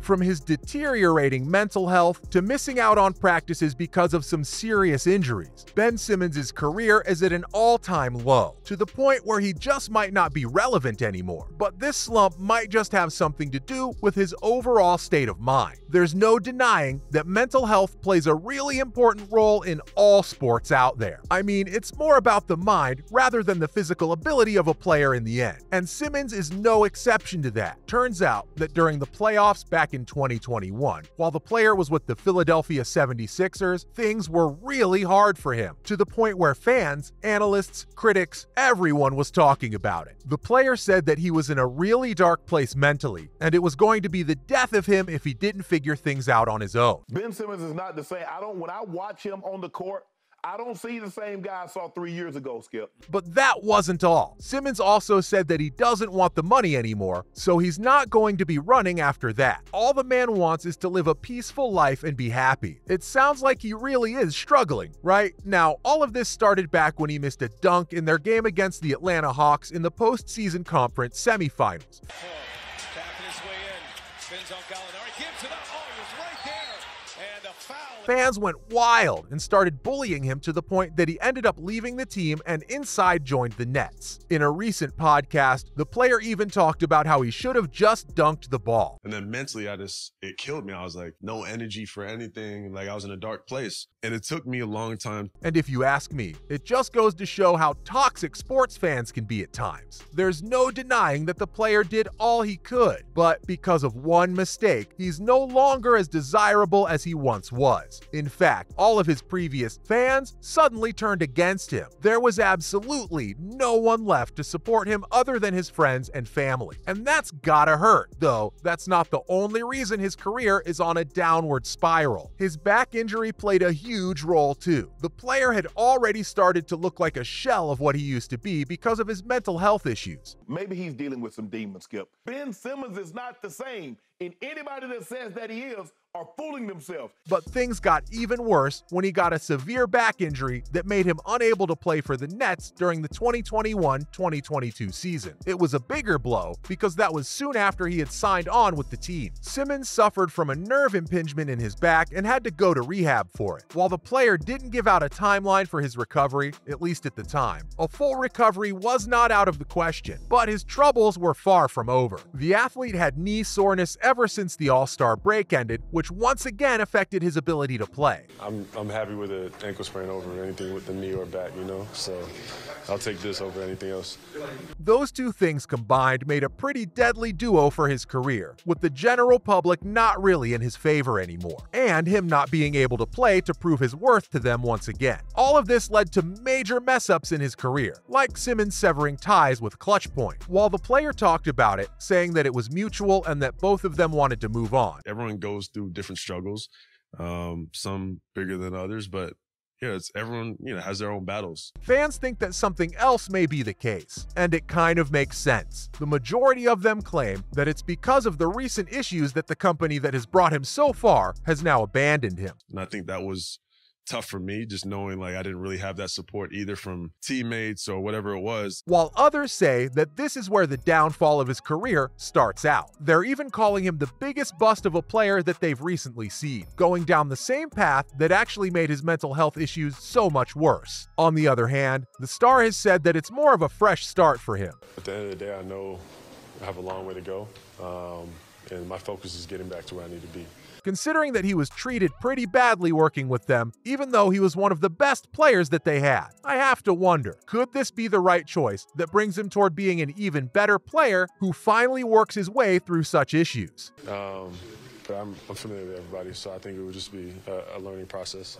From his deteriorating mental health to missing out on practices because of some serious injuries, Ben Simmons' career is at an all-time low, to the point where he just might not be relevant anymore. But this slump might just have something to do with his overall state of mind. There's no denying that mental health plays a really important role in all sports out there. I mean, it's more about the mind rather than the physical ability of a player in the end. And Simmons is no exception to that. Turns out that during the playoffs back in 2021, while the player was with the Philadelphia 76ers, things were really hard for him, to the point where fans, analysts, critics, everyone was talking about it. The player said that he was in a really dark place mentally, and it was going to be the death of him if he didn't figure things out on his own. Ben Simmons is not the same. When I watch him on the court, I don't see the same guy I saw 3 years ago, Skip. But that wasn't all. Simmons also said that he doesn't want the money anymore, so he's not going to be running after that. All the man wants is to live a peaceful life and be happy. It sounds like he really is struggling, right? Now, all of this started back when he missed a dunk in their game against the Atlanta Hawks in the postseason conference semifinals. Tapping his way in, spins on Gallinari, gives it up. Oh, he was right there, and a foul. Fans went wild and started bullying him to the point that he ended up leaving the team and inside joined the Nets. In a recent podcast, the player even talked about how he should have just dunked the ball. And then mentally, it killed me. I was like, no energy for anything. Like, I was in a dark place. And it took me a long time. And if you ask me, it just goes to show how toxic sports fans can be at times. There's no denying that the player did all he could, but because of one mistake, he's no longer as desirable as he once was. In fact, all of his previous fans suddenly turned against him. There was absolutely no one left to support him other than his friends and family. And that's gotta hurt, though that's not the only reason his career is on a downward spiral. His back injury played a huge role too. The player had already started to look like a shell of what he used to be because of his mental health issues. Maybe he's dealing with some demons, Skip. Ben Simmons is not the same, and anybody that says that he is are fooling themselves. But things got even worse when he got a severe back injury that made him unable to play for the Nets during the 2021-2022 season. It was a bigger blow because that was soon after he had signed on with the team. Simmons suffered from a nerve impingement in his back and had to go to rehab for it. While the player didn't give out a timeline for his recovery, at least at the time, a full recovery was not out of the question, but his troubles were far from over. The athlete had knee soreness ever since the All-Star break ended, which once again affected his ability to play. I'm happy with an ankle sprain over anything with the knee or back, so I'll take this over anything else. Those two things combined made a pretty deadly duo for his career, with the general public not really in his favor anymore, and him not being able to play to prove his worth to them once again. All of this led to major mess-ups in his career, like Simmons severing ties with Clutch Point. While the player talked about it, saying that it was mutual and that both of them wanted to move on. Everyone goes through different struggles, some bigger than others, but yeah, everyone has their own battles. Fans think that something else may be the case, and it kind of makes sense. The majority of them claim that it's because of the recent issues that the company that has brought him so far has now abandoned him. And I think that was tough for me, just knowing I didn't really have that support either from teammates or whatever it was. While others say that this is where the downfall of his career starts out. They're even calling him the biggest bust of a player that they've recently seen, going down the same path that actually made his mental health issues so much worse. On the other hand, the star has said that it's more of a fresh start for him. At the end of the day, I know I have a long way to go, and my focus is getting back to where I need to be. Considering that he was treated pretty badly working with them, even though he was one of the best players that they had. I have to wonder, could this be the right choice that brings him toward being an even better player who finally works his way through such issues? But I'm familiar with everybody, so I think it would just be a learning process,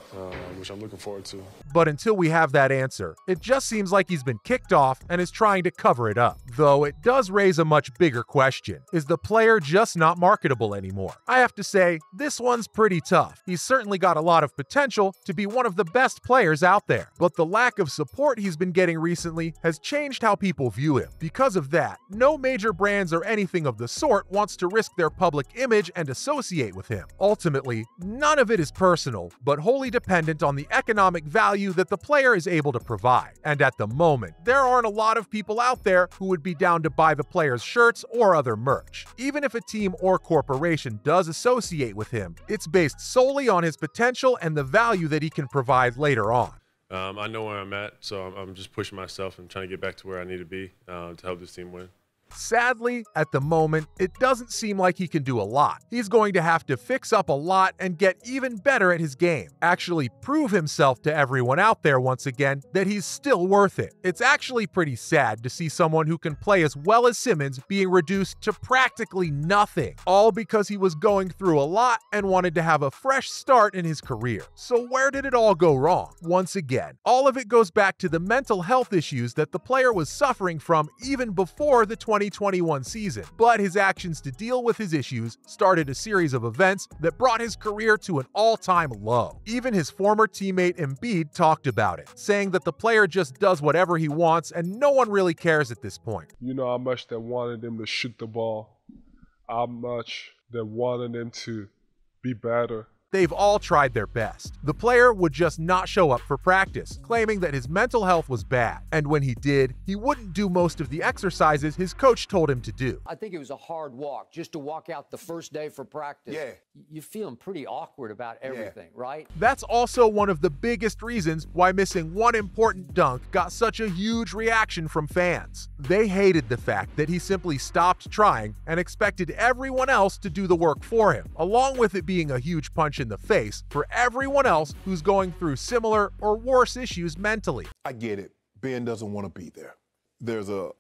which I'm looking forward to. But until we have that answer, it just seems like he's been kicked off and is trying to cover it up. Though it does raise a much bigger question. Is the player just not marketable anymore? I have to say, this one's pretty tough. He's certainly got a lot of potential to be one of the best players out there. But the lack of support he's been getting recently has changed how people view him. Because of that, no major brands or anything of the sort wants to risk their public image and association associate with him. Ultimately, none of it is personal, but wholly dependent on the economic value that the player is able to provide. And at the moment, there aren't a lot of people out there who would be down to buy the player's shirts or other merch. Even if a team or corporation does associate with him, it's based solely on his potential and the value that he can provide later on. I know where I'm at, so I'm just pushing myself and trying to get back to where I need to be to help this team win. Sadly, at the moment, it doesn't seem like he can do a lot. He's going to have to fix up a lot and get even better at his game. Actually prove himself to everyone out there once again that he's still worth it. It's actually pretty sad to see someone who can play as well as Simmons being reduced to practically nothing, all because he was going through a lot and wanted to have a fresh start in his career. So where did it all go wrong? Once again, all of it goes back to the mental health issues that the player was suffering from even before the 2021 season, but his actions to deal with his issues started a series of events that brought his career to an all-time low. Even his former teammate Embiid talked about it, saying that the player just does whatever he wants and no one really cares at this point. You know how much they wanted him to shoot the ball, how much they wanted him to be better. They've all tried their best. The player would just not show up for practice, claiming that his mental health was bad. And when he did, he wouldn't do most of the exercises his coach told him to do. I think it was a hard walk, just to walk out the first day for practice. Yeah. You're feeling pretty awkward about everything, right? That's also one of the biggest reasons why missing one important dunk got such a huge reaction from fans. They hated the fact that he simply stopped trying and expected everyone else to do the work for him, along with it being a huge punch in the face for everyone else who's going through similar or worse issues mentally. I get it. Ben doesn't want to be there. There's a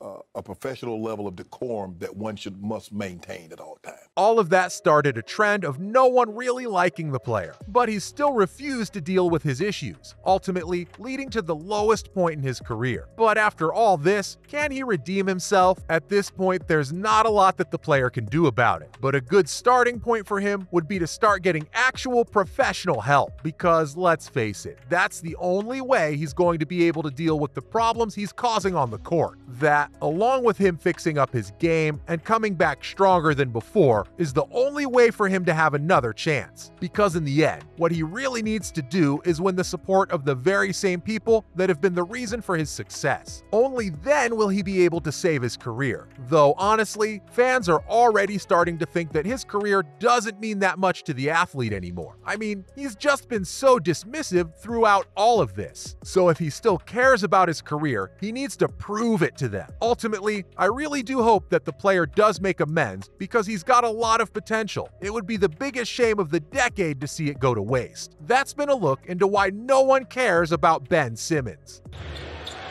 professional level of decorum that one must maintain at all times. All of that started a trend of no one really liking the player, but he still refused to deal with his issues, ultimately leading to the lowest point in his career. But after all this, can he redeem himself? At this point, there's not a lot that the player can do about it, but a good starting point for him would be to start getting actual professional help, because let's face it, that's the only way he's going to be able to deal with the problems he's causing on the court. That, along with him fixing up his game and coming back stronger than before, is the only way for him to have another chance. Because in the end, what he really needs to do is win the support of the very same people that have been the reason for his success. Only then will he be able to save his career. Though honestly, fans are already starting to think that his career doesn't mean that much to the athlete anymore. I mean, he's just been so dismissive throughout all of this. So if he still cares about his career, he needs to prove it to them. Ultimately, I really do hope that the player does make amends because he's got a lot of potential. It would be the biggest shame of the decade to see it go to waste. That's been a look into why no one cares about Ben Simmons.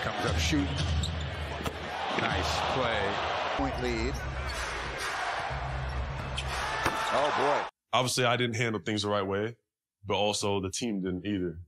Comes up shooting. Nice play. Point lead. Oh boy. Obviously, I didn't handle things the right way, but also the team didn't either.